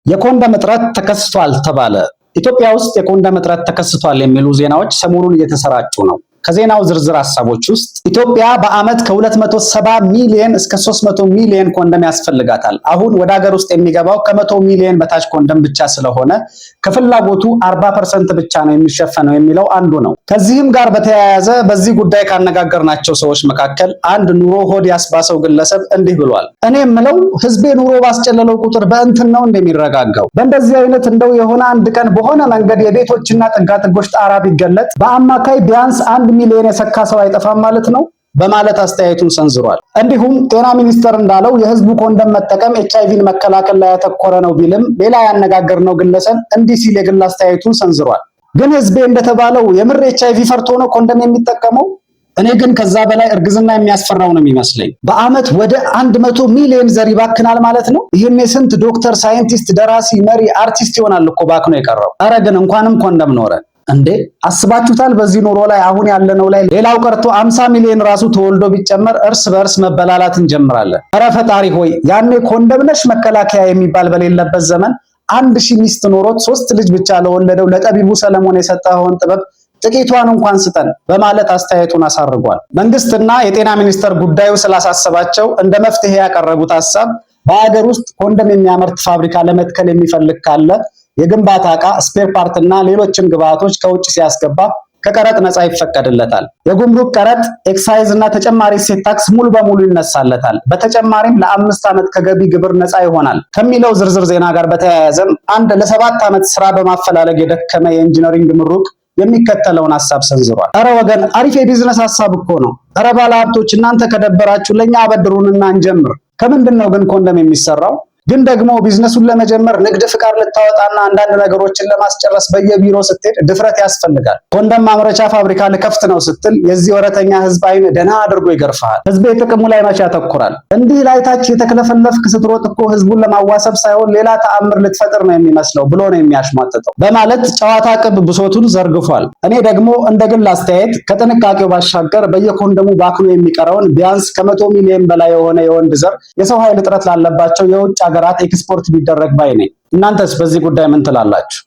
የኮንደም እጥረት ተከስቷል ተባለ። ኢትዮጵያ ውስጥ የኮንደም እጥረት ተከስቷል የሚሉ ዜናዎች ሰሞኑን እየተሰራጩ ነው። ከዜናው ዝርዝር ሐሳቦች ውስጥ ኢትዮጵያ በዓመት ከ270 ሚሊዮን እስከ 300 ሚሊዮን ኮንደም ያስፈልጋታል። አሁን ወደ ሀገር ውስጥ የሚገባው ከ100 ሚሊዮን በታች ኮንደም ብቻ ስለሆነ ከፍላጎቱ 40% ብቻ ነው የሚሸፈነው የሚለው አንዱ ነው። ከዚህም ጋር በተያያዘ በዚህ ጉዳይ ካነጋገርናቸው ሰዎች መካከል አንድ ኑሮ ሆድ ያስባሰው ግለሰብ እንዲህ ብሏል። እኔ የምለው ህዝቤ ኑሮ ባስጨለለው ቁጥር በእንትን ነው እንደሚረጋጋው። በእንደዚህ አይነት እንደው የሆነ አንድ ቀን በሆነ መንገድ የቤቶችና ጥጋጥጎች ጣራ ቢገለጥ በአማካይ ቢያንስ 1 ሚሊዮን የሰካ ሰው አይጠፋም ማለት ነው በማለት አስተያየቱን ሰንዝሯል። እንዲሁም ጤና ሚኒስቴር እንዳለው የህዝቡ ኮንደም መጠቀም ኤችአይቪን መከላከል ላይ ያተኮረ ነው ቢልም ሌላ ያነጋገርነው ግለሰብ እንዲህ ሲል የግል አስተያየቱን ሰንዝሯል። ግን ህዝቤ እንደተባለው የምር ኤችአይቪ ፈርቶ ነው ኮንደም የሚጠቀመው? እኔ ግን ከዛ በላይ እርግዝና የሚያስፈራው ነው የሚመስለኝ። በአመት ወደ 100 ሚሊዮን ዘር ይባክናል ማለት ነው። ይህኔ ስንት ዶክተር፣ ሳይንቲስት፣ ደራሲ፣ መሪ፣ አርቲስት ይሆናል እኮ ባክኖ የቀረው። ኧረ ግን እንኳንም ኮንደም ኖረ እንዴ! አስባችሁታል? በዚህ ኑሮ ላይ አሁን ያለነው ላይ ሌላው ቀርቶ 50 ሚሊዮን ራሱ ተወልዶ ቢጨመር እርስ በእርስ መበላላት እንጀምራለን። ኧረ ፈጣሪ ሆይ ያኔ ኮንደም ነሽ መከላከያ የሚባል በሌለበት ዘመን 1000 ሚስት ኖሮት 3 ልጅ ብቻ ለወለደው ለጠቢቡ ሰለሞን የሰጠኸውን ጥበብ ጥቂቷን እንኳን ስጠን በማለት አስተያየቱን አሳርጓል። መንግስትና የጤና ሚኒስቴር ጉዳዩ ስላሳሰባቸው እንደ መፍትሄ ያቀረቡት ሐሳብ በሀገር ውስጥ ኮንደም የሚያመርት ፋብሪካ ለመትከል የሚፈልግ ካለ የግንባታ ዕቃ፣ ስፔር ፓርት እና ሌሎችም ግብአቶች ከውጭ ሲያስገባ ከቀረጥ ነፃ ይፈቀድለታል። የጉምሩክ ቀረጥ፣ ኤክሳይዝ እና ተጨማሪ እሴት ታክስ ሙሉ በሙሉ ይነሳለታል። በተጨማሪም ለ5 ዓመት ከገቢ ግብር ነፃ ይሆናል ከሚለው ዝርዝር ዜና ጋር በተያያዘም አንድ ለ7 ዓመት ስራ በማፈላለግ የደከመ የኢንጂነሪንግ ምሩቅ የሚከተለውን ሐሳብ ሰንዝሯል። ኧረ ወገን አሪፍ የቢዝነስ ሐሳብ እኮ ነው። ኧረ ባለሀብቶች እናንተ ከደበራችሁ ለኛ አበድሩንና እንጀምር። ከምንድን ነው ግን ኮንደም የሚሰራው? ግን ደግሞ ቢዝነሱን ለመጀመር ንግድ ፍቃድ ልታወጣና አንዳንድ ነገሮችን ለማስጨረስ በየቢሮ ስትሄድ ድፍረት ያስፈልጋል። ኮንደም ማምረቻ ፋብሪካ ልከፍት ነው ስትል የዚህ ወረተኛ ህዝብ አይን ደና አድርጎ ይገርፋል። ህዝብ ጥቅሙ ላይ መቼ ያተኩራል? እንዲህ ላይታች የተክለፈለፍክ ስትሮጥ እኮ ህዝቡን ለማዋሰብ ሳይሆን ሌላ ተአምር ልትፈጥር ነው የሚመስለው ብሎ ነው የሚያሽሟጥጠው በማለት ጨዋታ ቅብ ብሶቱን ዘርግፏል። እኔ ደግሞ እንደ ግል አስተያየት ከጥንቃቄው ባሻገር በየኮንደሙ ባክኖ የሚቀረውን ቢያንስ ከ100 ሚሊዮን በላይ የሆነ የወንድ ዘር የሰው ኃይል እጥረት ላለባቸው የውጭ ሀገራት ኤክስፖርት ቢደረግ ባይ ነኝ። እናንተስ በዚህ ጉዳይ ምን ትላላችሁ?